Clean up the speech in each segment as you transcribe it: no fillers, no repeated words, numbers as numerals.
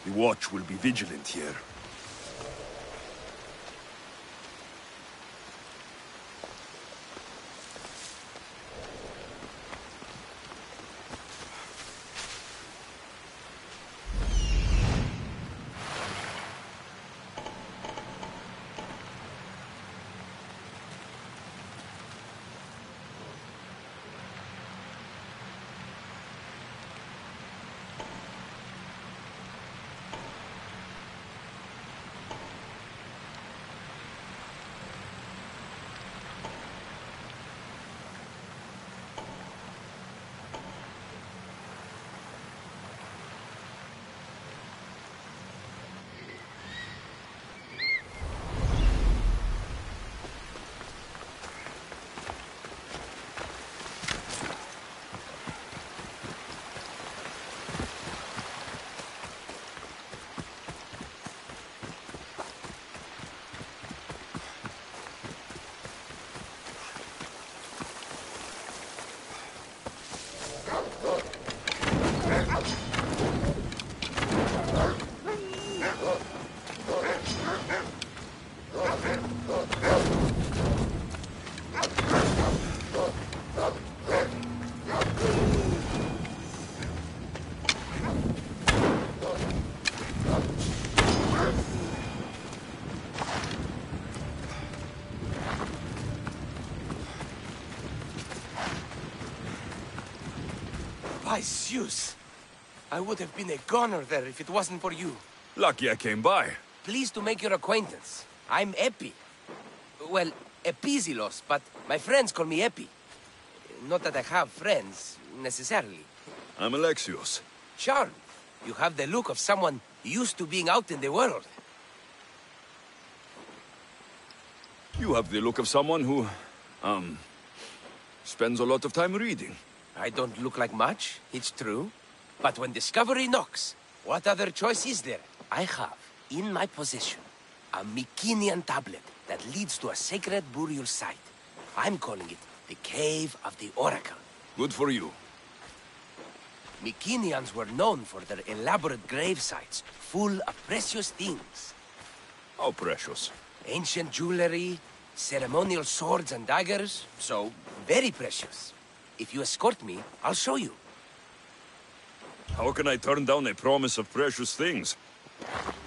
The Watch will be vigilant here. By Zeus! I would have been a goner there if it wasn't for you. Lucky I came by. Pleased to make your acquaintance. I'm Epi. Well, Epizilos, but my friends call me Epi. Not that I have friends, necessarily. I'm Alexios. Charmed. You have the look of someone used to being out in the world. You have the look of someone who, spends a lot of time reading. I don't look like much, it's true. But when discovery knocks, what other choice is there? I have, in my possession, a Mycenaean tablet that leads to a sacred burial site. I'm calling it the Cave of the Oracle. Good for you. Mycenaeans were known for their elaborate grave sites, full of precious things. How precious. Ancient jewelry, ceremonial swords and daggers, so very precious. If you escort me, I'll show you. How can I turn down a promise of precious things?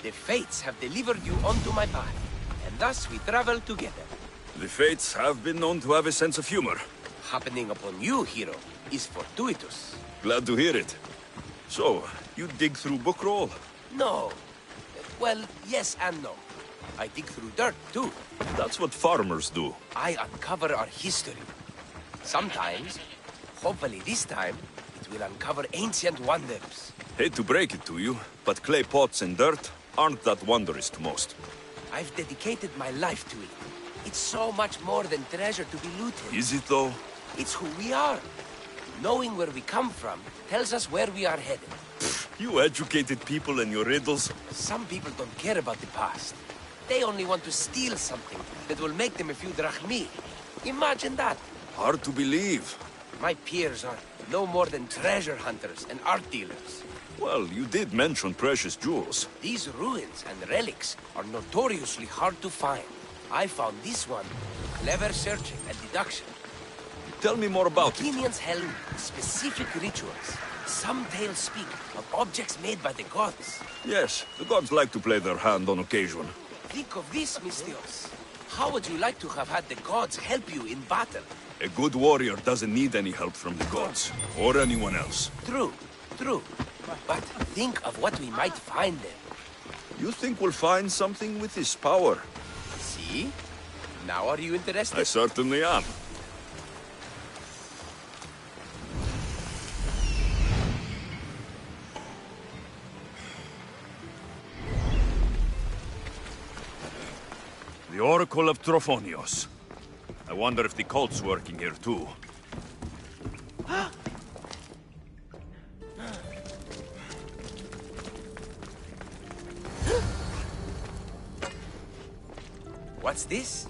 The Fates have delivered you onto my path, and thus we travel together. The Fates have been known to have a sense of humor. Happening upon you, hero, is fortuitous. Glad to hear it. So, you dig through bookroll? No. Well, yes and no. I dig through dirt, too. That's what farmers do. I uncover our history. Sometimes, hopefully this time, it will uncover ancient wonders. Hate to break it to you, but clay pots and dirt aren't that wondrous to most. I've dedicated my life to it. It's so much more than treasure to be looted. Is it though? It's who we are. Knowing where we come from tells us where we are headed. You educated people and your riddles. Some people don't care about the past. They only want to steal something that will make them a few drachmi. Imagine that. Hard to believe. My peers are no more than treasure hunters and art dealers. Well, you did mention precious jewels. These ruins and relics are notoriously hard to find. I found this one through clever searching and deduction. Tell me more about it. Mycenaeans held specific rituals. Some tales speak of objects made by the gods. Yes, the gods like to play their hand on occasion. Think of this, Mystios. How would you like to have had the gods help you in battle? A good warrior doesn't need any help from the gods, or anyone else. True, true. But think of what we might find there. You think we'll find something with this power? See? Now are you interested? I certainly am. The Oracle of Trophonios. I wonder if the cult's working here too. What's this?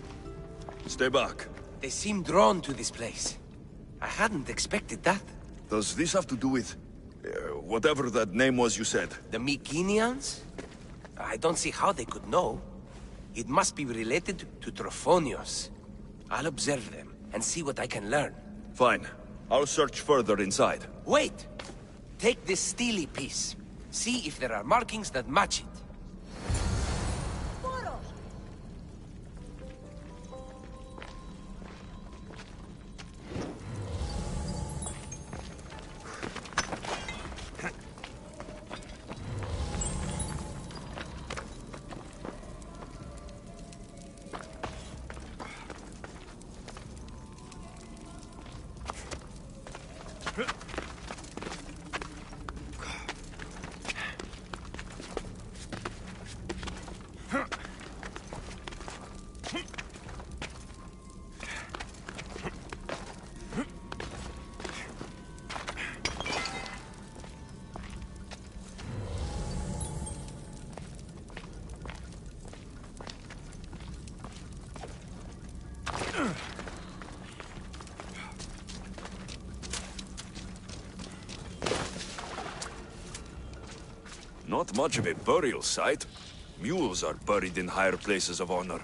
Stay back. They seem drawn to this place. I hadn't expected that. Does this have to do with... whatever that name was you said. The Mycenians? I don't see how they could know. It must be related to Trophonios. I'll observe them and see what I can learn. Fine. I'll search further inside. Wait! Take this steely piece. See if there are markings that match it. Not much of a burial site. Mules are buried in higher places of honor.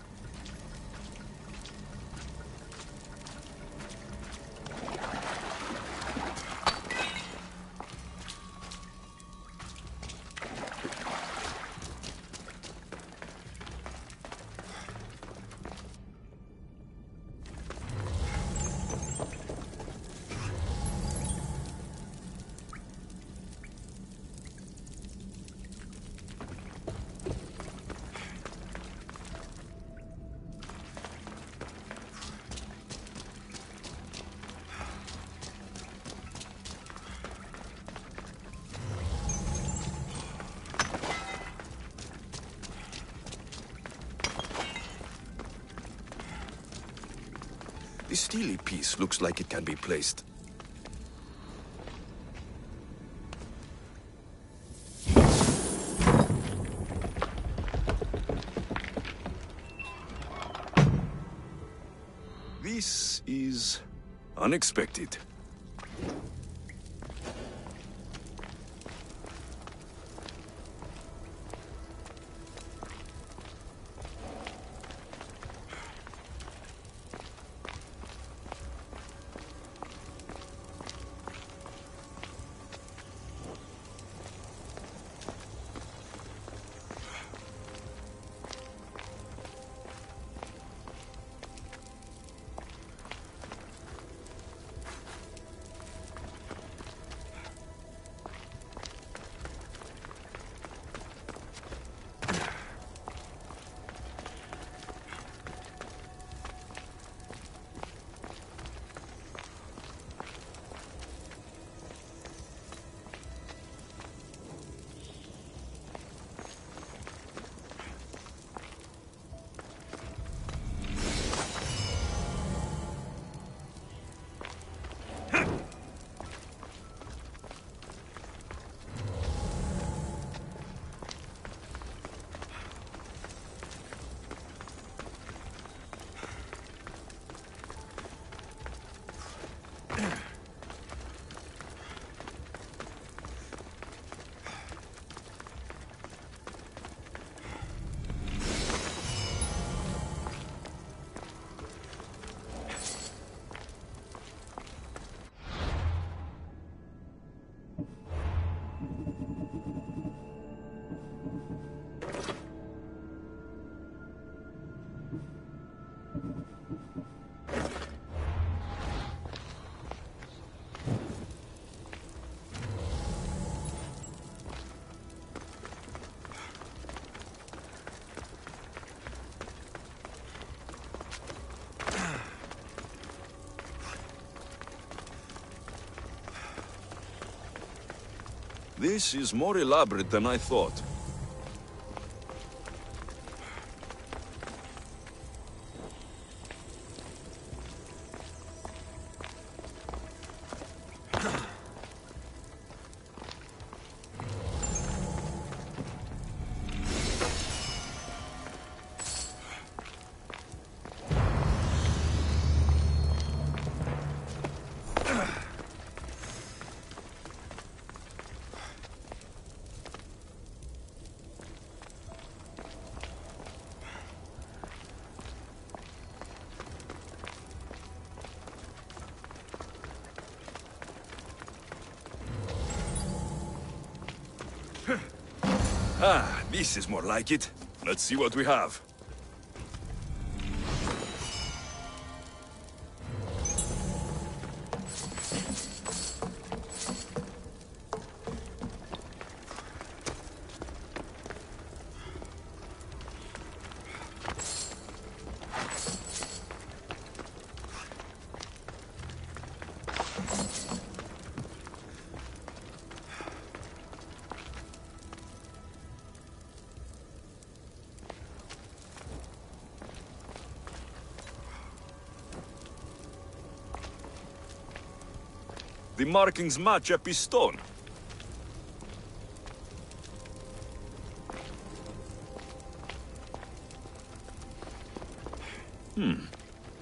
This steely piece looks like it can be placed. This is unexpected. This is more elaborate than I thought. Ah, this is more like it. Let's see what we have. The markings match a piston.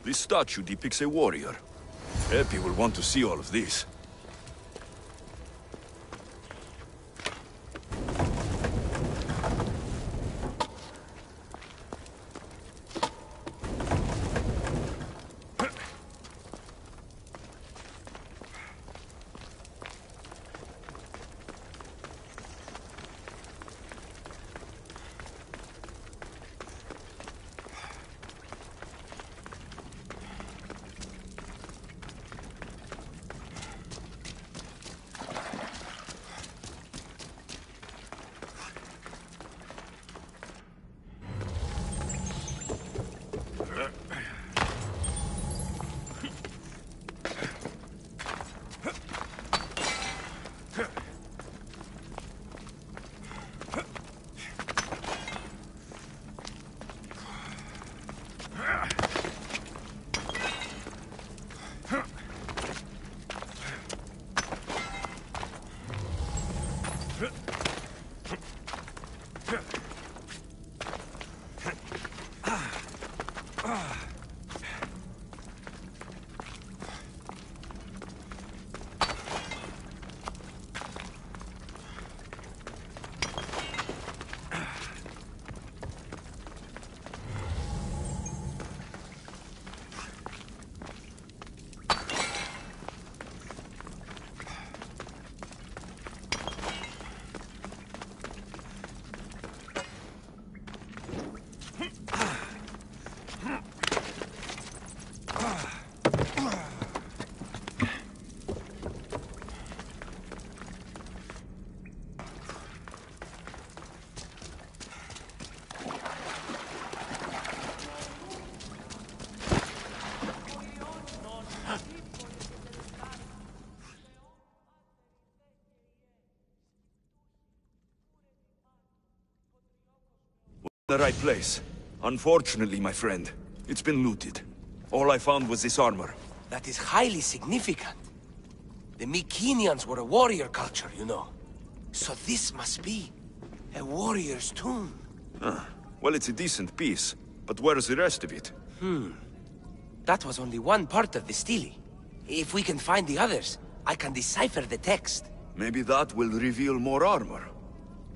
This statue depicts a warrior. Epi will want to see all of this. The right place. Unfortunately, my friend, it's been looted. All I found was this armor. That is highly significant. The Mykenaeans were a warrior culture, you know. So this must be a warrior's tomb. Well, it's a decent piece, but where's the rest of it? That was only one part of the stele. If we can find the others, I can decipher the text. Maybe that will reveal more armor.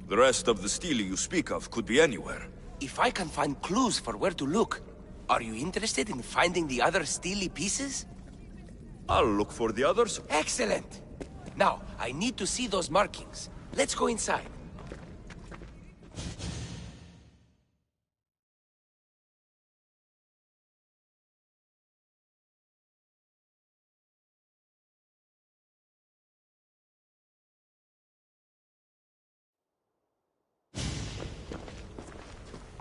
The rest of the stele you speak of could be anywhere. If I can find clues for where to look, are you interested in finding the other stele pieces? I'll look for the others. Excellent! Now, I need to see those markings. Let's go inside.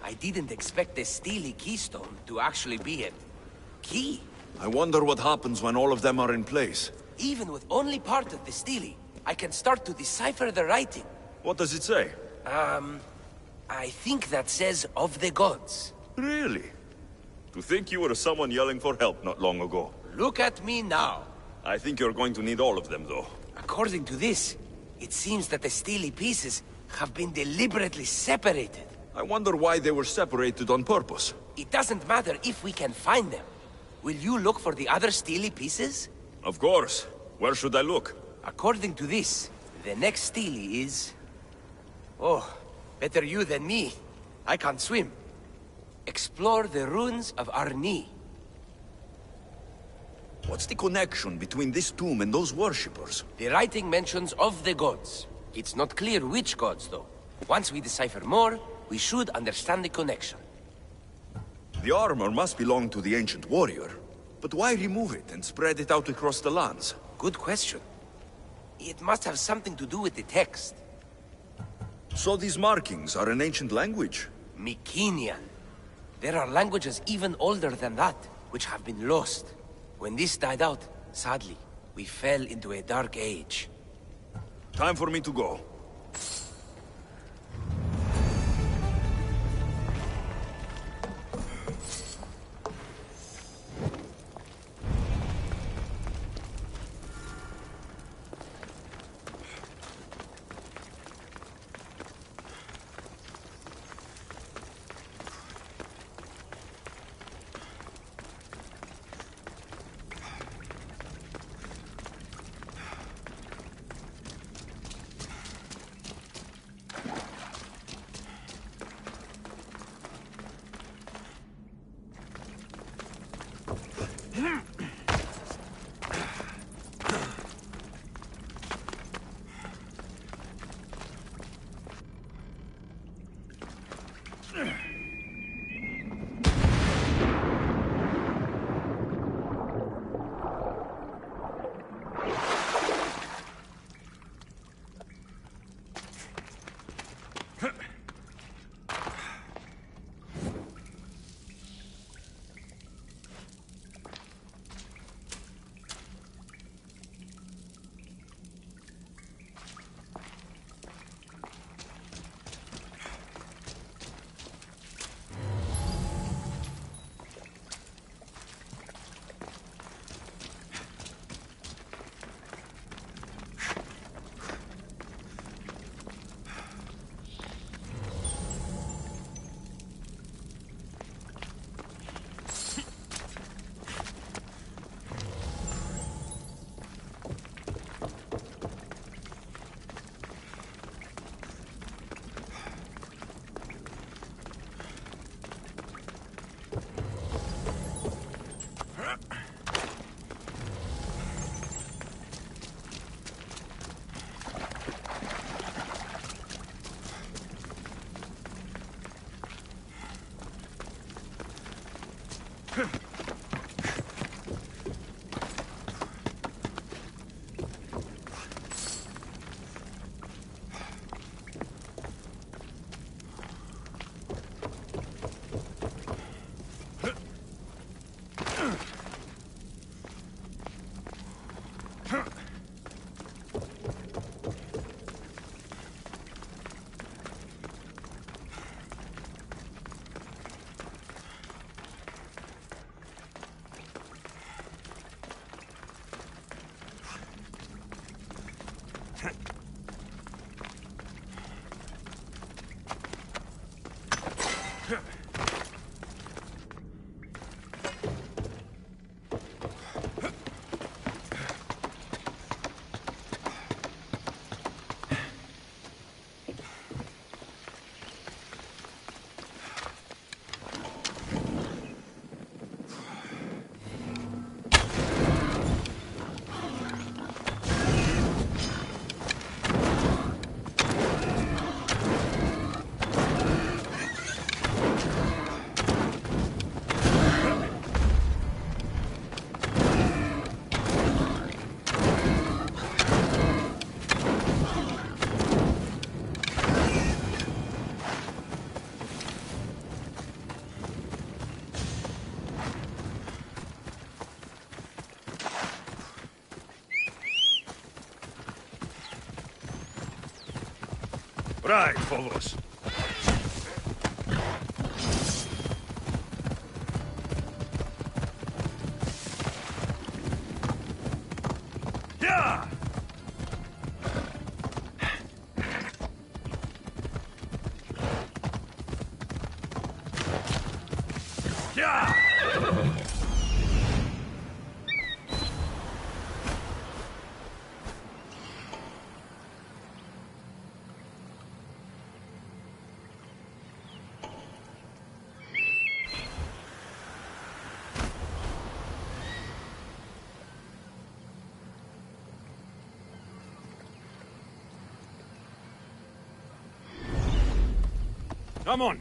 I didn't expect the stele keystone to actually be a key. I wonder what happens when all of them are in place. Even with only part of the stele, I can start to decipher the writing. What does it say? I think that says of the gods. Really? To think you were someone yelling for help not long ago. Look at me now. I think you're going to need all of them, though. According to this, it seems that the stele pieces have been deliberately separated. I wonder why they were separated on purpose. It doesn't matter if we can find them. Will you look for the other stele pieces? Of course. Where should I look? According to this, the next stele is... Oh, better you than me. I can't swim. Explore the ruins of Arni. What's the connection between this tomb and those worshippers? The writing mentions of the gods. It's not clear which gods, though. Once we decipher more, we should understand the connection. The armor must belong to the ancient warrior. But why remove it and spread it out across the lands? Good question. It must have something to do with the text. So these markings are an ancient language? Mycenaean. There are languages even older than that, which have been lost. When this died out, sadly, we fell into a dark age. Time for me to go. Right, Phobos. Yeah! Yeah! Come on.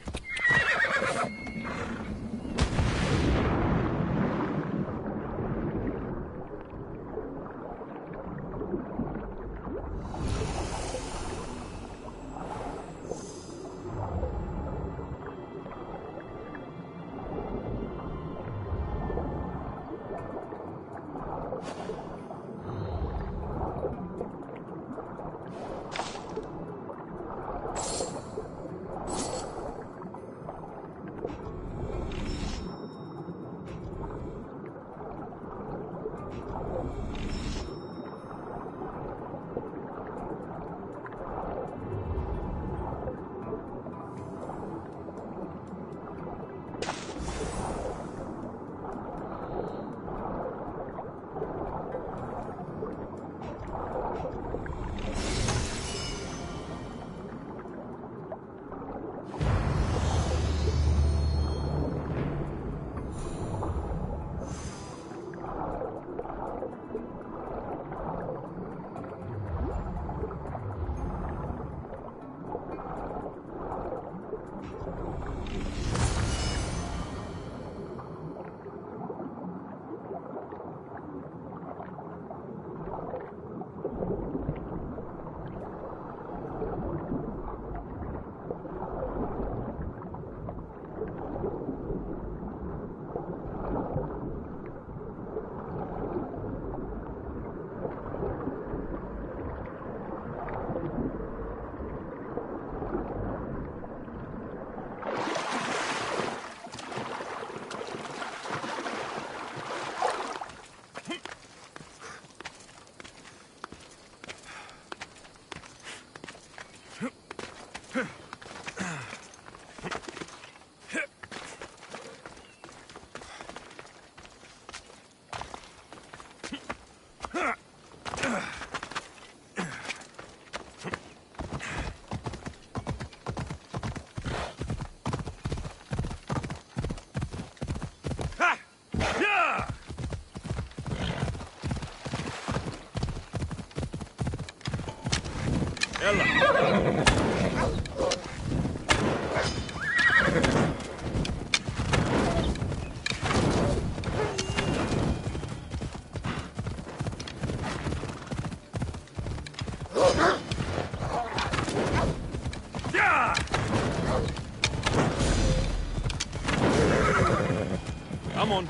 Come on.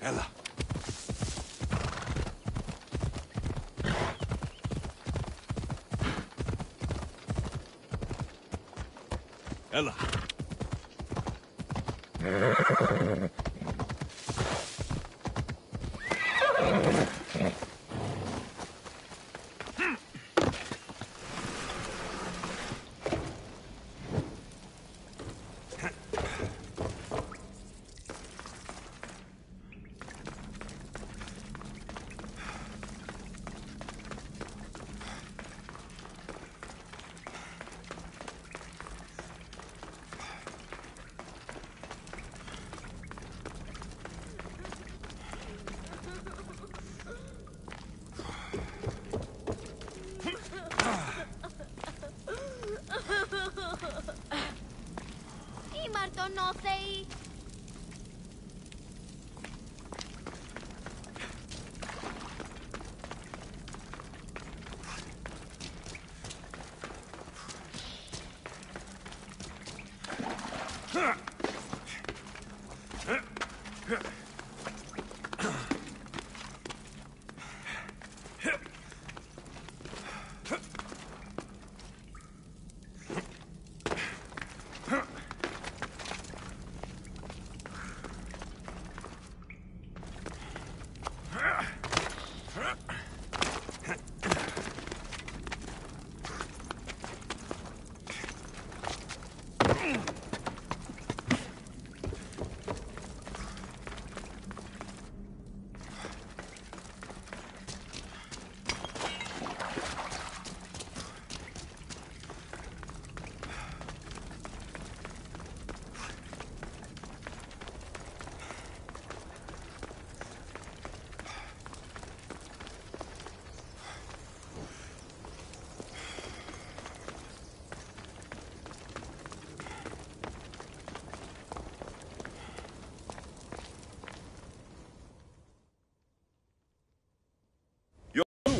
Ella. Ella.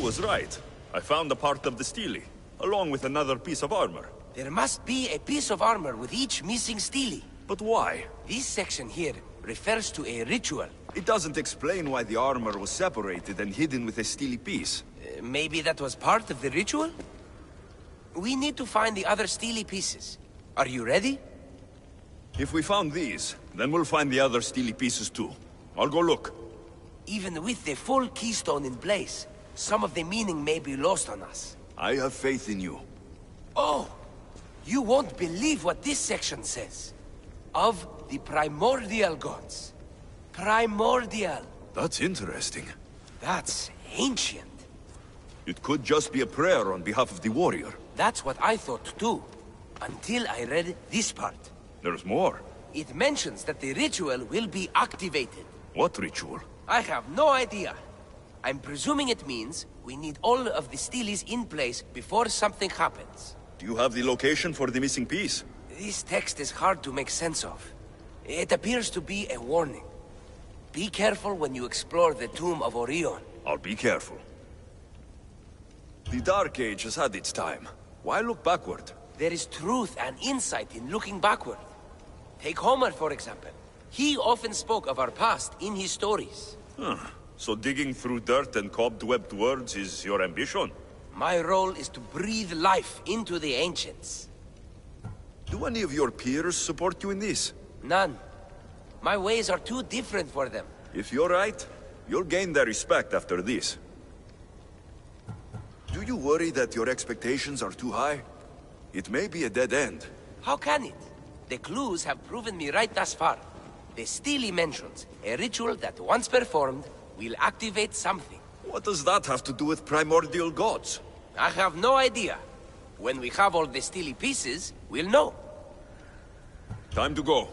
was right. I found a part of the stele, along with another piece of armor. There must be a piece of armor with each missing stele. But why? This section here refers to a ritual. It doesn't explain why the armor was separated and hidden with a stele piece. Maybe that was part of the ritual? We need to find the other stele pieces. Are you ready? If we found these, then we'll find the other stele pieces too. I'll go look. Even with the full keystone in place, some of the meaning may be lost on us. I have faith in you. Oh! You won't believe what this section says. Of the primordial gods. Primordial. That's interesting. That's ancient. It could just be a prayer on behalf of the warrior. That's what I thought too. Until I read this part. There's more. It mentions that the ritual will be activated. What ritual? I have no idea. I'm presuming it means we need all of the steles in place before something happens. Do you have the location for the missing piece? This text is hard to make sense of. It appears to be a warning. Be careful when you explore the tomb of Orion. I'll be careful. The Dark Age has had its time. Why look backward? There is truth and insight in looking backward. Take Homer, for example. He often spoke of our past in his stories. So digging through dirt and cobwebbed words is your ambition? My role is to breathe life into the ancients. Do any of your peers support you in this? None. My ways are too different for them. If you're right, you'll gain their respect after this. Do you worry that your expectations are too high? It may be a dead end. How can it? The clues have proven me right thus far. The stele mentions a ritual that once performed will activate something. What does that have to do with primordial gods? I have no idea. When we have all the stele pieces, we'll know. Time to go.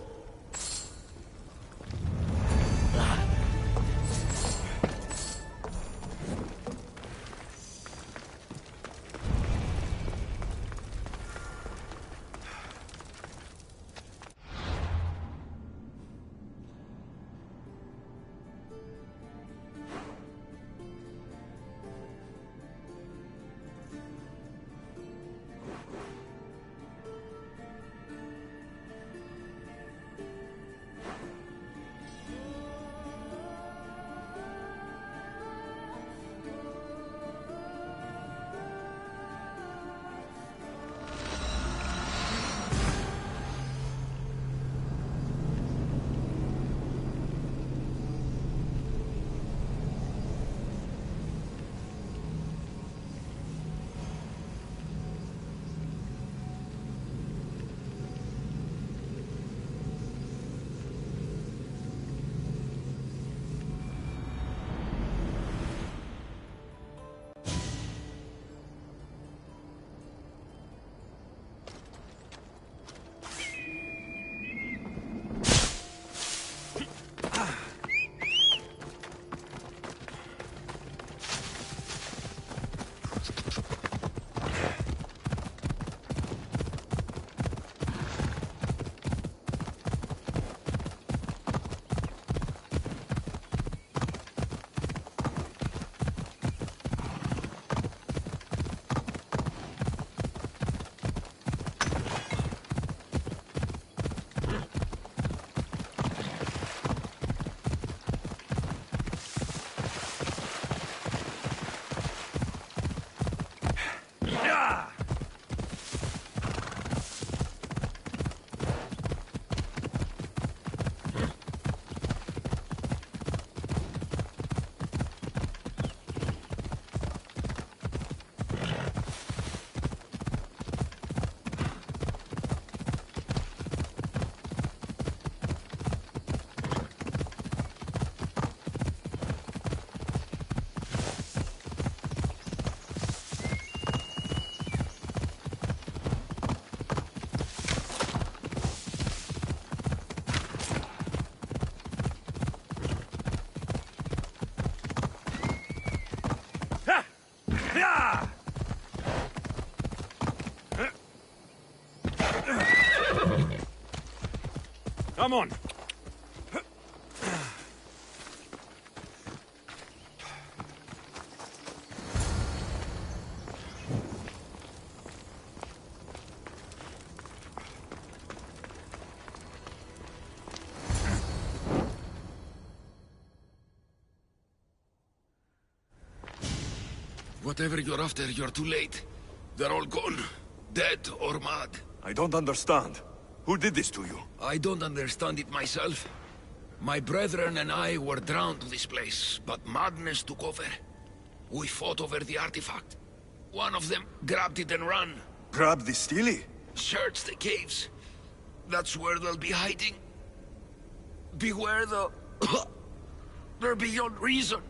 Come on. Whatever you're after, you're too late. They're all gone. Dead or mad. I don't understand. Who did this to you? I don't understand it myself. My brethren and I were drawn to this place, but madness took over. We fought over the artifact. One of them grabbed it and ran. Grab the Stele? Search the caves. That's where they'll be hiding. Beware the... They're beyond reason.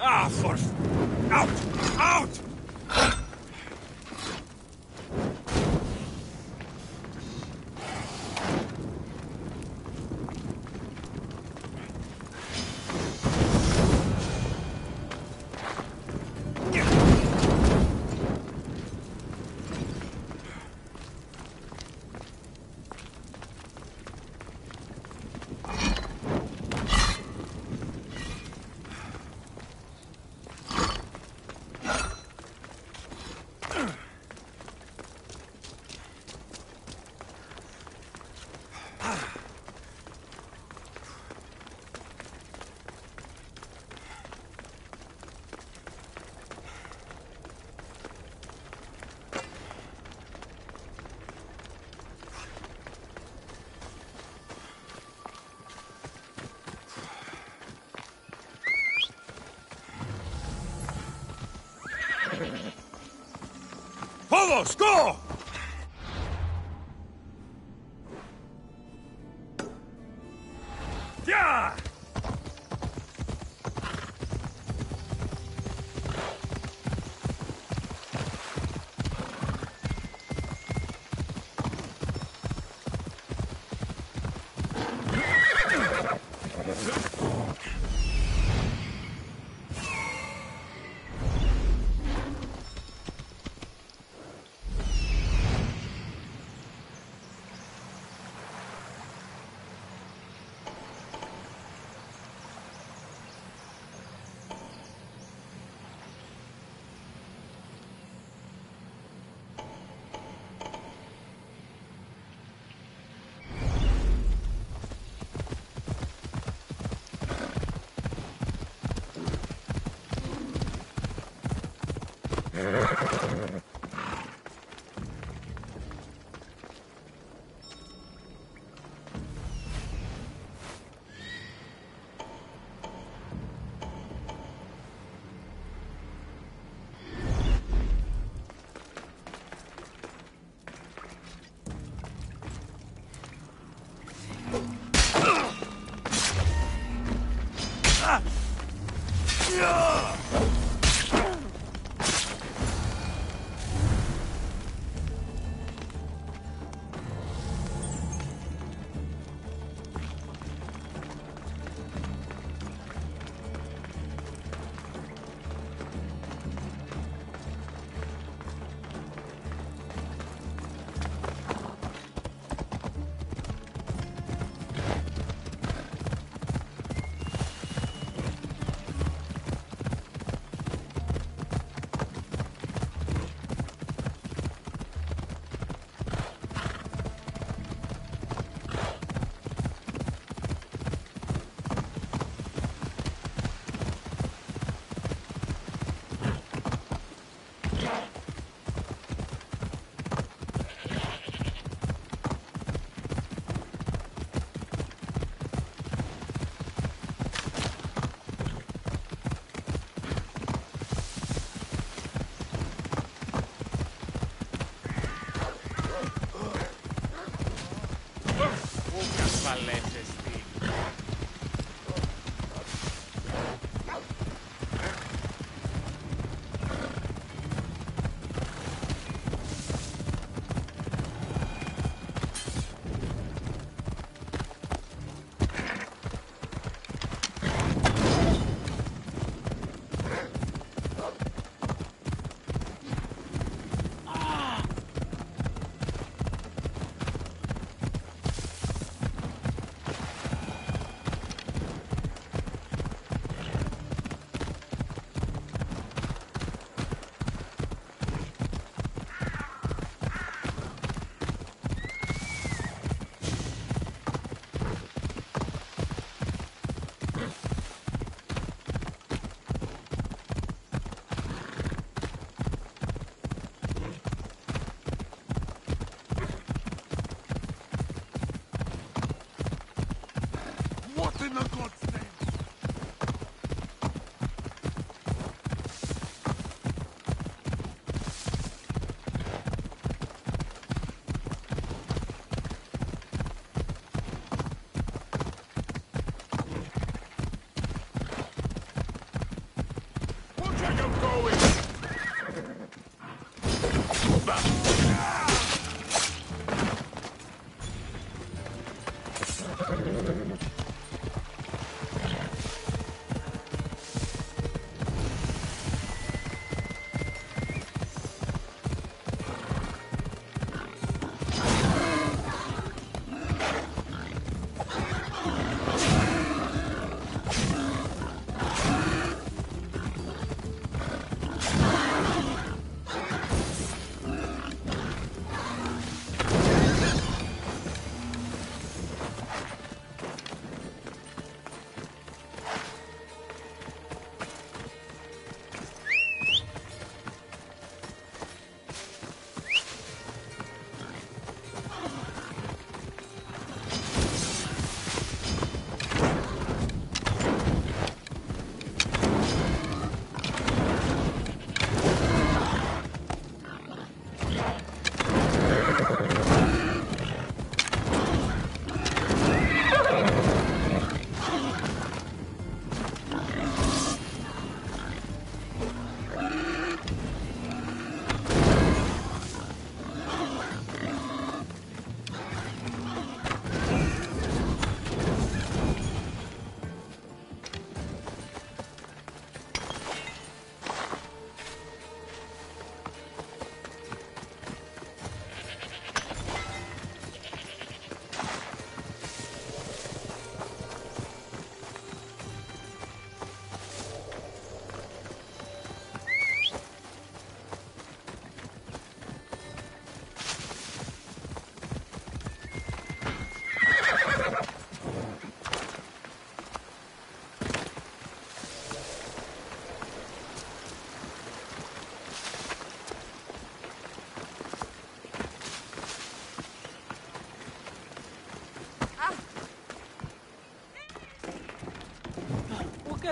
Ah, for... Out! Out! Follows, go! Yeah!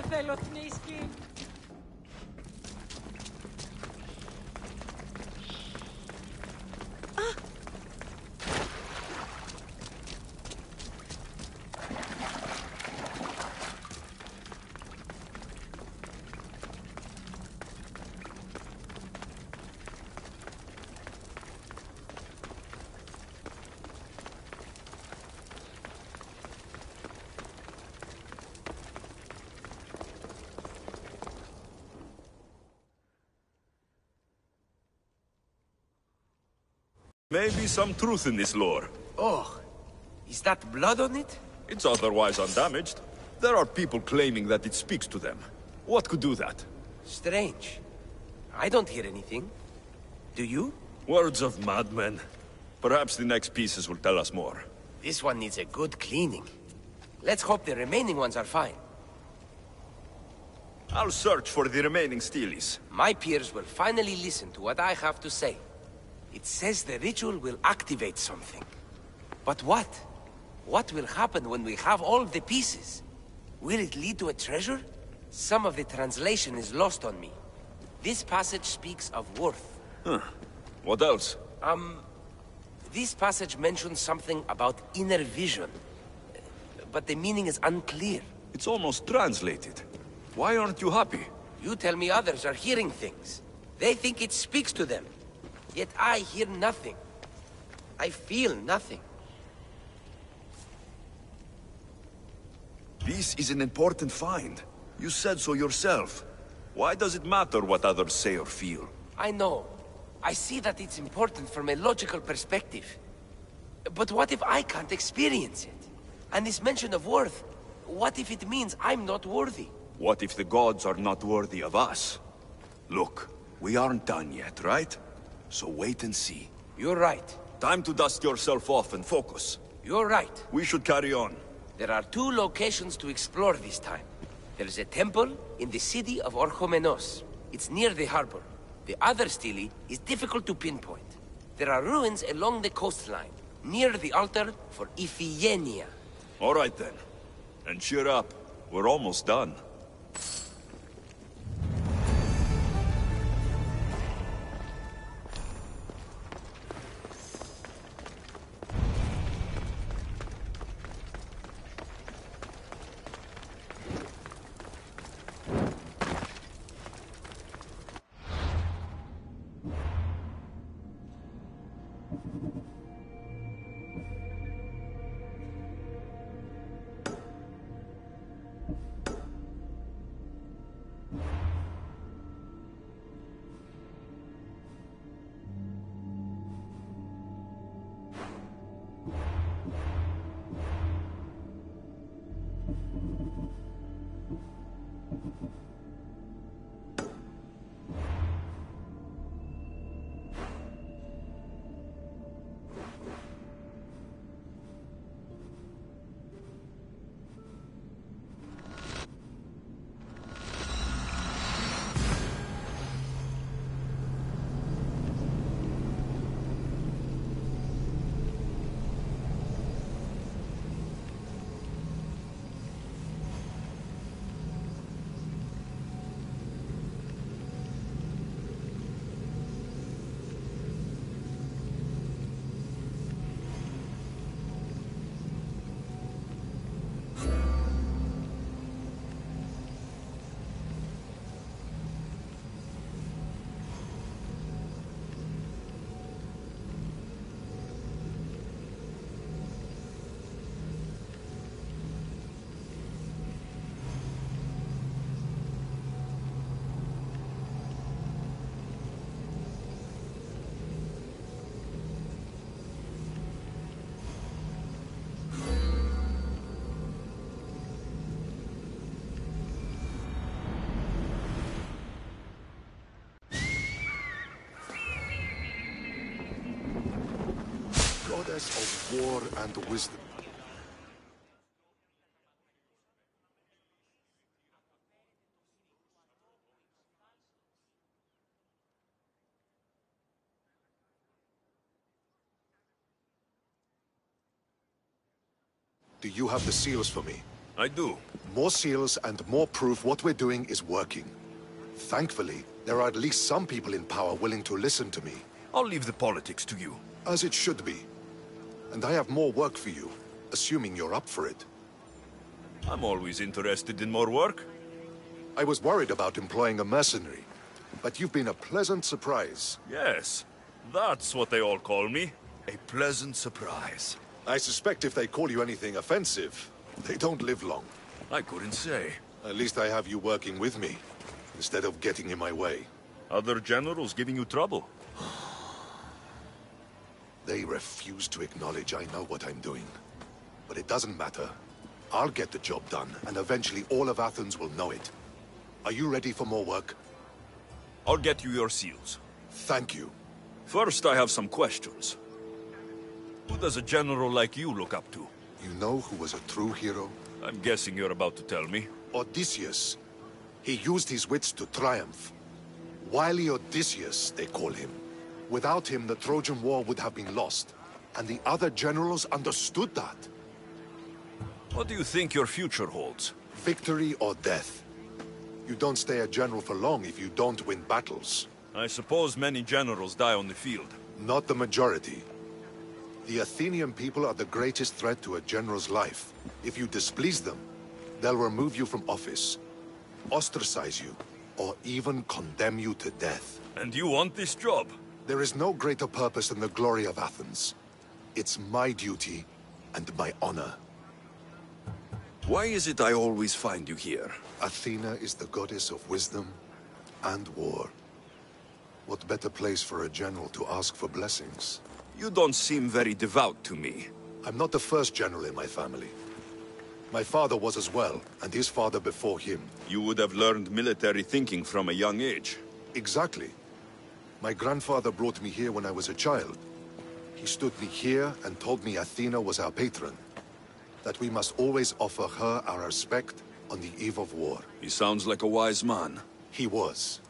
θέλω θνίσκη. Maybe some truth in this lore. Oh, is that blood on it? It's otherwise undamaged. There are people claiming that it speaks to them. What could do that? Strange. I don't hear anything. Do you? Words of madmen. Perhaps the next pieces will tell us more. This one needs a good cleaning. Let's hope the remaining ones are fine. I'll search for the remaining steelies. My peers will finally listen to what I have to say. It says the ritual will activate something. But what? What will happen when we have all the pieces? Will it lead to a treasure? Some of the translation is lost on me. This passage speaks of worth. Huh. What else? This passage mentions something about inner vision. But the meaning is unclear. It's almost translated. Why aren't you happy? You tell me others are hearing things. They think it speaks to them. Yet I hear nothing. I feel nothing. This is an important find. You said so yourself. Why does it matter what others say or feel? I know. I see that it's important from a logical perspective. But what if I can't experience it? And this mention of worth, what if it means I'm not worthy? What if the gods are not worthy of us? Look, we aren't done yet, right? So wait and see. You're right. Time to dust yourself off and focus. You're right. We should carry on. There are two locations to explore this time. There is a temple in the city of Orchomenos. It's near the harbor. The other stele is difficult to pinpoint. There are ruins along the coastline, near the altar for Iphigenia. All right then. And cheer up. We're almost done. Goddess of war and wisdom. Do you have the seals for me? I do. More seals and more proof what we're doing is working. Thankfully, there are at least some people in power willing to listen to me. I'll leave the politics to you. As it should be. And I have more work for you, assuming you're up for it. I'm always interested in more work. I was worried about employing a mercenary, but you've been a pleasant surprise. Yes, that's what they all call me. A pleasant surprise. I suspect if they call you anything offensive, they don't live long. I couldn't say. At least I have you working with me, instead of getting in my way. Other generals giving you trouble? They refuse to acknowledge I know what I'm doing. But it doesn't matter. I'll get the job done, and eventually all of Athens will know it. Are you ready for more work? I'll get you your seals. Thank you. First, I have some questions. Who does a general like you look up to? You know who was a true hero? I'm guessing you're about to tell me. Odysseus. He used his wits to triumph. Wily Odysseus, they call him. Without him, the Trojan War would have been lost. And the other generals understood that. What do you think your future holds? Victory or death. You don't stay a general for long if you don't win battles. I suppose many generals die on the field. Not the majority. The Athenian people are the greatest threat to a general's life. If you displease them, they'll remove you from office, ostracize you, or even condemn you to death. And you want this job? There is no greater purpose than the glory of Athens. It's my duty and my honor. Why is it I always find you here? Athena is the goddess of wisdom and war. What better place for a general to ask for blessings? You don't seem very devout to me. I'm not the first general in my family. My father was as well, and his father before him. You would have learned military thinking from a young age. Exactly. My grandfather brought me here when I was a child. He stood me here and told me Athena was our patron. That we must always offer her our respect on the eve of war. He sounds like a wise man. He was.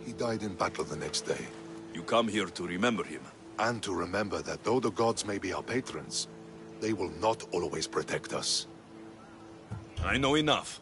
He died in battle the next day. You come here to remember him. And to remember that though the gods may be our patrons, they will not always protect us. I know enough.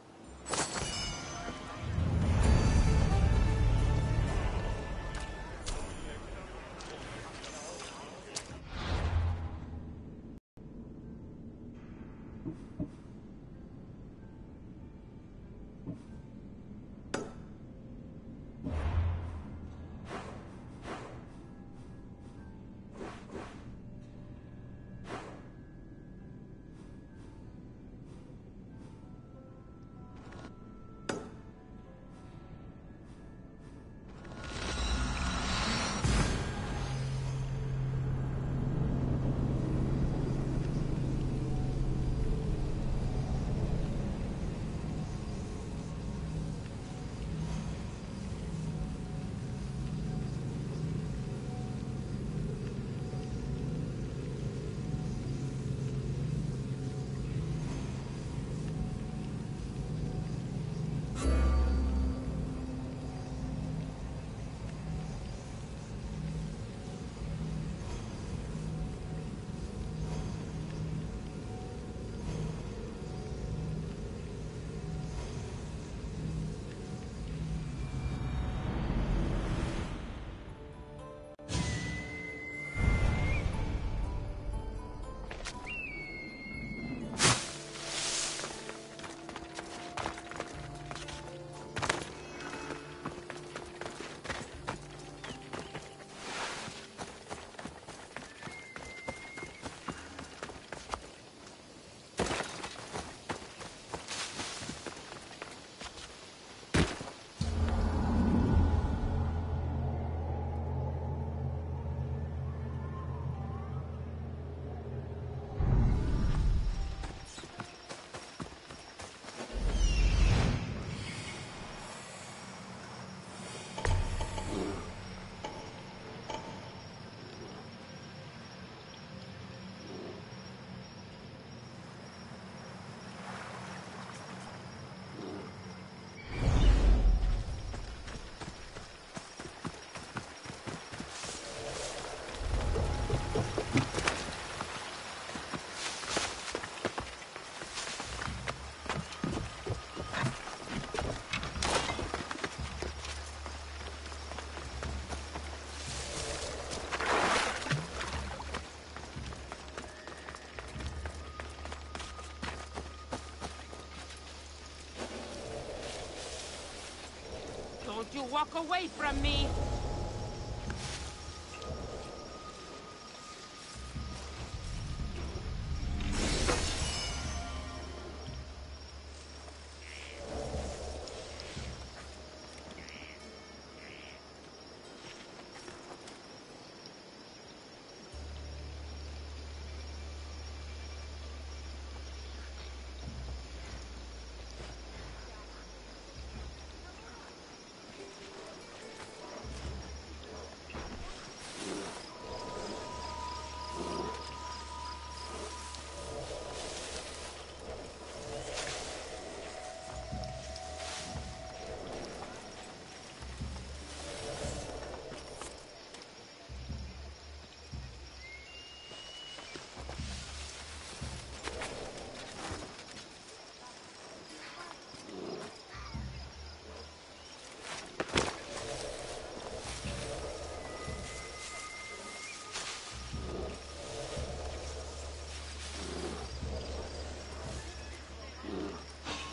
walk away from me!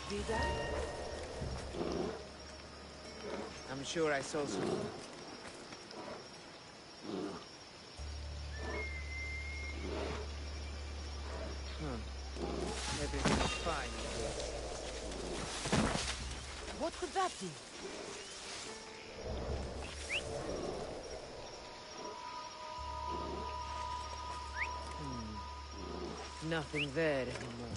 Did I? I'm sure I saw some. Everything's fine here. What could that be? Nothing there anymore.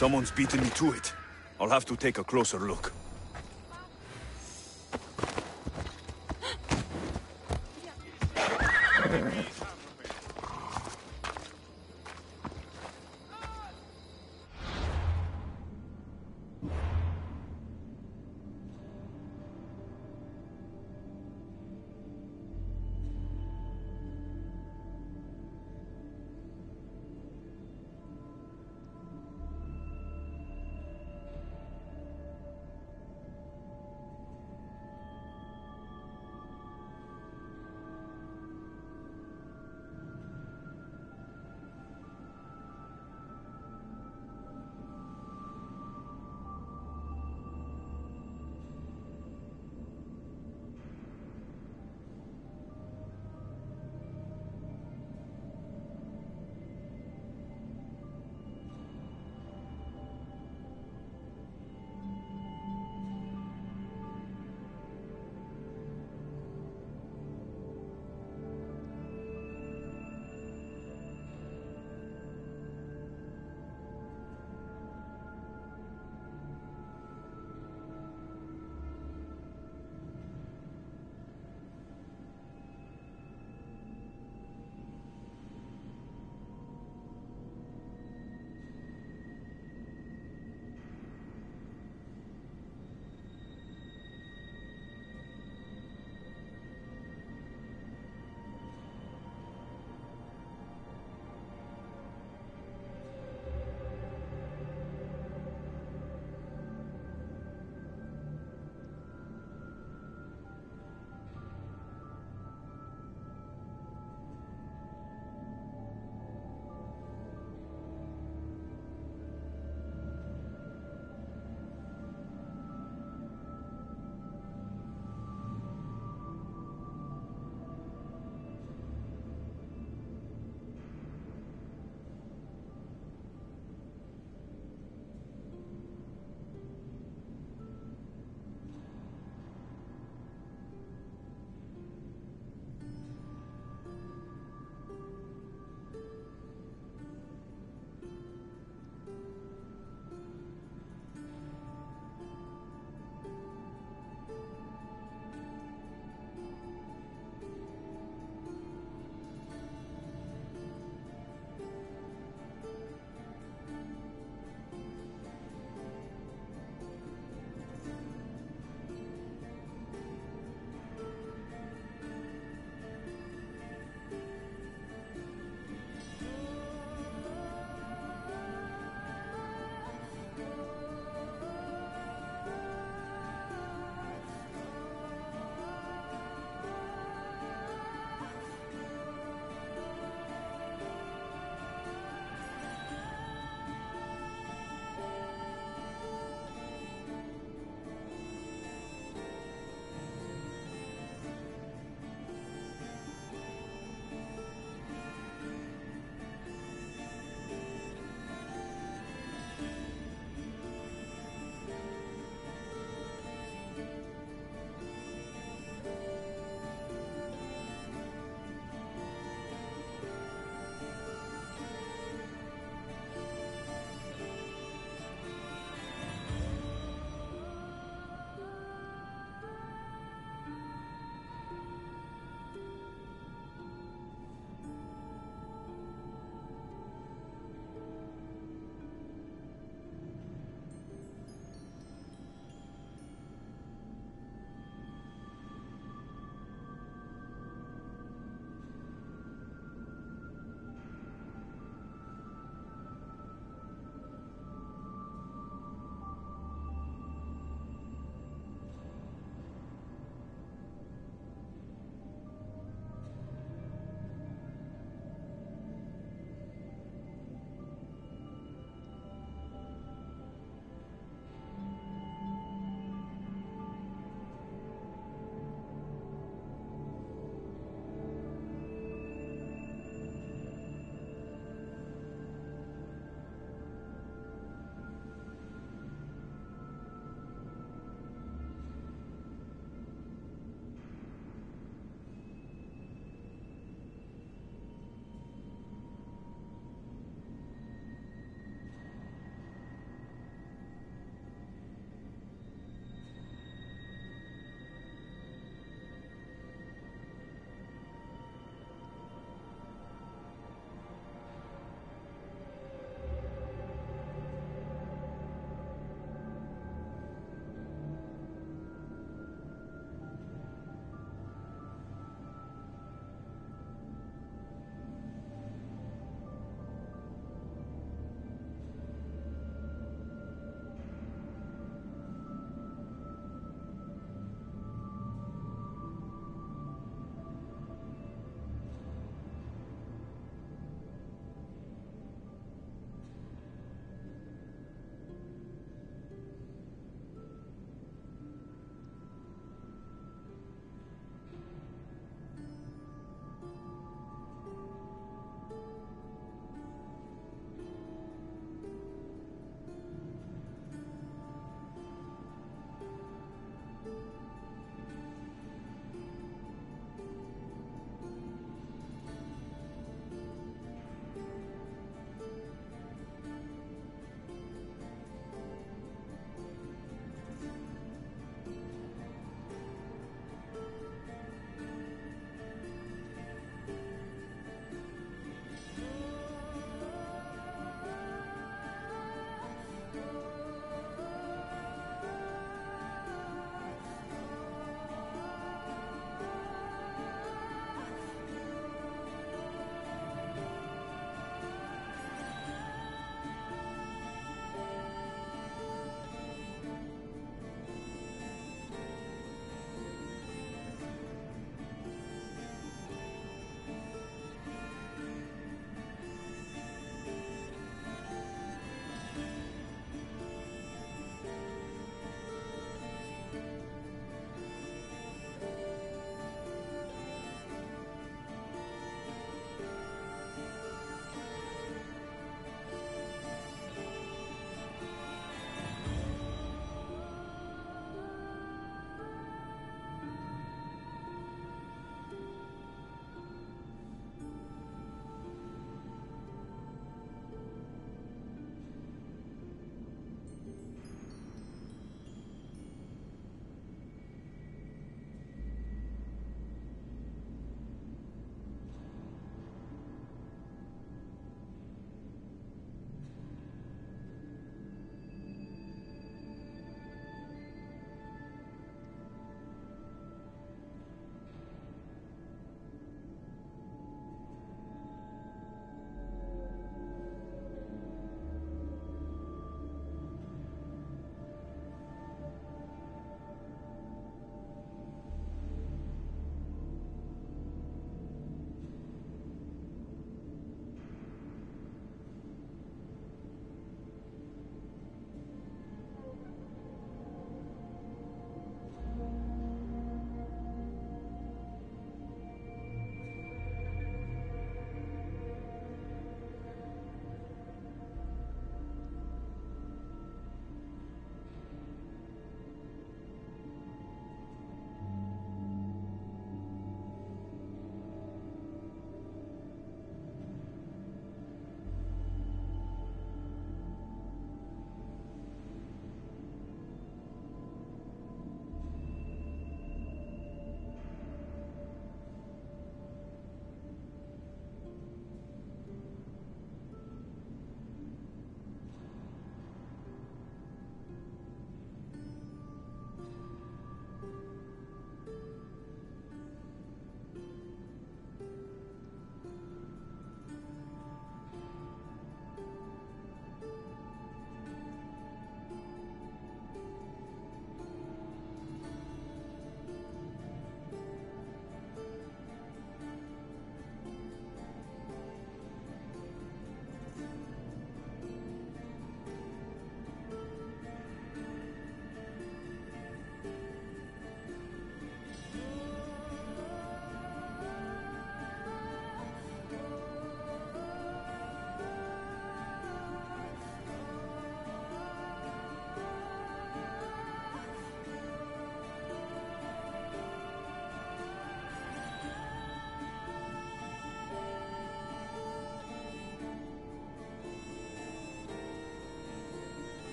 Someone's beaten me to it. I'll have to take a closer look.